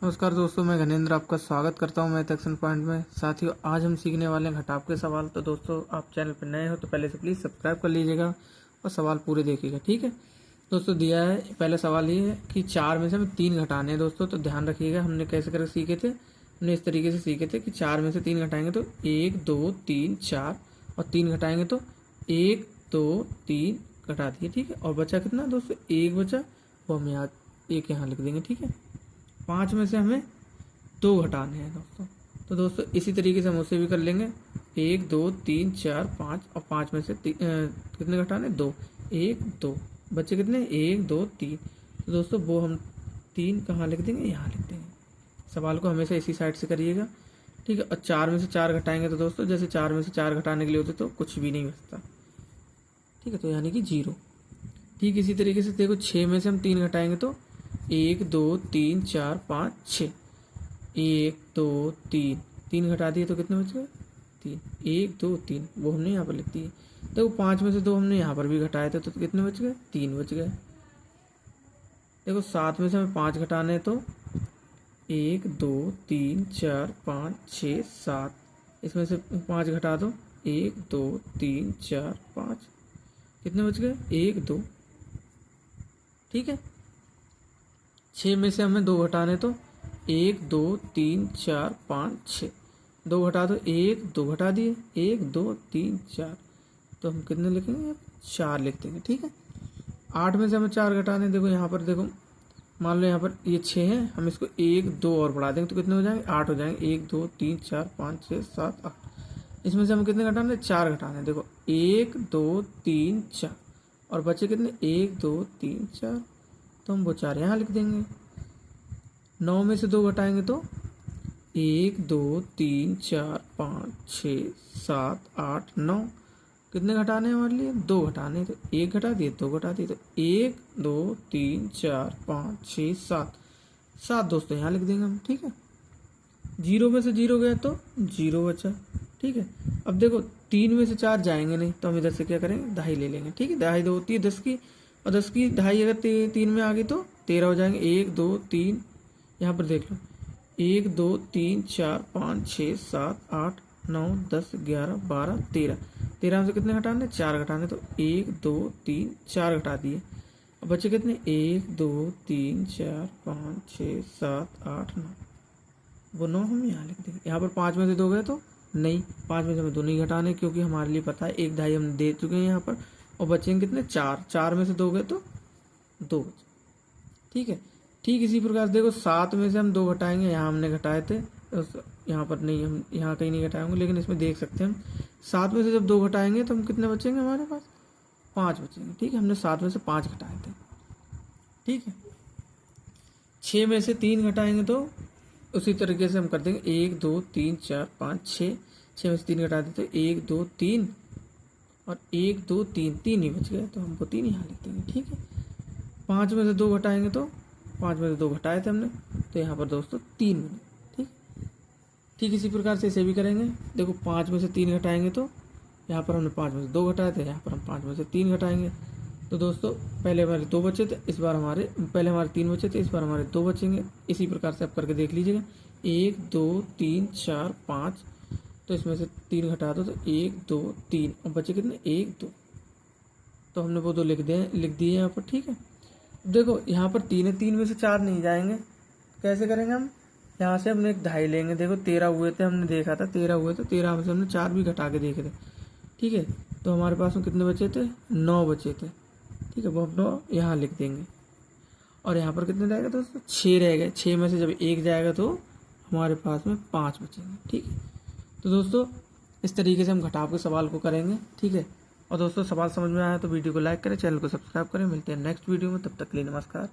नमस्कार दोस्तों, मैं घनेंद्र आपका स्वागत करता हूं मैथ एक्शन पॉइंट में। साथियों, आज हम सीखने वाले हैं घटाव के सवाल। तो दोस्तों, आप चैनल पर नए हो तो पहले से प्लीज़ सब्सक्राइब कर लीजिएगा और सवाल पूरे देखिएगा, ठीक है। दोस्तों, दिया है पहला सवाल ये है कि 4 में से हमें 3 घटाने हैं। दोस्तों, तो ध्यान रखिएगा, हमने कैसे करके सीखे थे। हमने इस तरीके से सीखे थे कि 4 में से 3 घटाएंगे तो 1 2 3 4 और 3 घटाएंगे तो 1 2 3 घटा दिए, ठीक है। और बचा कितना दोस्तों? 1 बचा, वो हम यहाँ 1 यहाँ लिख देंगे, ठीक है। 5 में से हमें 2 घटाने हैं दोस्तों। तो दोस्तों, इसी तरीके से हम उससे भी कर लेंगे। 1 2 3 4 5 और 5 में से कितने घटाने? 2। 1 2 बच्चे कितने? 1 2 3। तो दोस्तों, वो हम 3 कहाँ लिख देंगे? यहाँ लिख देंगे। सवाल को हमेशा इसी साइड से करिएगा, ठीक है। और 4 में से 4 घटाएंगे तो दोस्तों, जैसे 4 में से 4 घटाने के लिए होते तो कुछ भी नहीं बचता, ठीक है। तो यानी कि 0। ठीक इसी तरीके से देखो, 6 में से हम 3 घटाएंगे तो 1 2 3 4 5 6। 1 2 3 3 घटा दिए तो कितने बच गए? 3। 1 2 3 वो हमने यहाँ पर लिख दिए। देखो, 5 में से 2 हमने यहाँ पर भी घटाए थे तो कितने बच गए? 3 बच गए। देखो, 7 में से हमें 5 घटाने तो 1 2 3 4 5 6 7। इसमें से 5 घटा दो, 1 2 3 4 5, कितने बच गए? 1 2, ठीक है। 6 में से हमें 2 घटाने तो 1 2 3 4 5 6। 2 घटा दो, 1 2 घटा दिए, 1 2 3 4। तो हम कितने लिखेंगे? 4 लिख देंगे, ठीक है। 8 में से हमें 4 घटाने, देखो यहाँ पर, देखो मान लो यहाँ पर ये 6 है, हम इसको 1 2 और बढ़ा देंगे तो कितने हो जाएंगे? 8 हो जाएंगे। 1 2 3 4 5 6 7 8। इसमें से हमें कितने घटाने? 4 घटाने। देखो, 1 2 3 4 और बचे कितने? 1 2 3 4। तो हम वो 4 यहाँ लिख देंगे। 9 में से 2 घटाएंगे तो 1 2 3 4 5 6 7 8 9। कितने घटाने हैं हमारे लिए? 2 घटाने। तो 1 घटा दिए, 2 घटा दिए, तो 1 2 3 4 5 6 7 7 दोस्तों यहाँ लिख देंगे हम, ठीक है। 0 में से 0 गया तो 0 बचा, ठीक है। अब देखो, 3 में से 4 जाएंगे नहीं तो हम इधर से क्या करेंगे? 2.5 ले लेंगे, ठीक है। 2.5 2 होती है 10 की, और 10 की 2.5 अगर 3 में आ गई तो 13 हो जाएंगे। 1 2 3, यहाँ पर देख लो, 1 2 3 4 5 6 7 8 9 10 11 12 13। 13 में से कितने घटाने? 4 घटाने। तो 1 2 3 4 घटा दिए। अब बचे कितने? 1 2 3 4 5 6 7 8 9। वो 9 हम यहाँ लिख देंगे। यहाँ पर 5 में से 2 गए तो नहीं, 5 में से हमें 2 नहीं घटाने, क्योंकि हमारे लिए पता है 1 2.5 हम दे चुके हैं यहाँ पर। और बचेंगे कितने? 4। 4 में से 2 गए तो 2 बचे, ठीक है। ठीक इसी प्रकार देखो, 7 में से हम 2 घटाएंगे, यहाँ हमने घटाए थे, यहाँ पर नहीं, हम यहाँ कहीं नहीं घटाए होंगे, लेकिन इसमें देख सकते हैं हम। 7 में से जब 2 घटाएंगे तो हम कितने बचेंगे? हमारे पास 5 बचेंगे, ठीक है। हमने 7 में से 5 घटाए थे, ठीक है। 6 में से 3 घटाएंगे तो उसी तरीके से हम कर देंगे। 1 2 3 4 5 6। 6 में से 3 घटा देते, 1 2 3 और 1 2 3 3 ही बच गए, तो हमको 3 यहाँ लिख देंगे, ठीक है। 5 में से 2 घटाएंगे तो 5 में से 2 घटाए थे हमने, तो यहाँ पर दोस्तों 3 बने, ठीक। ठीक इसी प्रकार से इसे भी करेंगे। देखो, 5 में से 3 घटाएंगे तो यहाँ पर हमने 5 में से 2 घटाए थे, यहाँ पर हम 5 में से 3 घटाएंगे। तो दोस्तों, पहले हमारे 2 बचे थे, इस बार हमारे पहले हमारे 3 बचे थे, इस बार हमारे 2 बचेंगे। इसी प्रकार से आप करके देख लीजिएगा। 1 2 3 4 5, तो इसमें से 3 घटा दो तो 1 2 3 और बचे कितने? 1 2। तो हमने वो 2 लिख दिए यहाँ पर, ठीक है। देखो, यहाँ पर 3 है, 3 में से 4 नहीं जाएंगे, कैसे करेंगे हम? यहाँ से हमने एक 2.5 लेंगे। देखो, 13 हुए थे, हमने देखा था 13 हुए, तो 13 में से हमने 4 भी घटा के देखे थे, ठीक है। तो हमारे पास में कितने बचे थे? 9 बचे थे, ठीक है। वो हम 9 यहाँ लिख देंगे। और यहाँ पर कितने रहेगा दोस्तों? 6 रह गए। 6 में से जब 1 जाएगा तो हमारे पास में 5 बचेंगे, ठीक है। तो दोस्तों, इस तरीके से हम घटाव के सवाल को करेंगे, ठीक है। और दोस्तों, सवाल समझ में आया तो वीडियो को लाइक करें, चैनल को सब्सक्राइब करें। मिलते हैं नेक्स्ट वीडियो में, तब तक के लिए नमस्कार।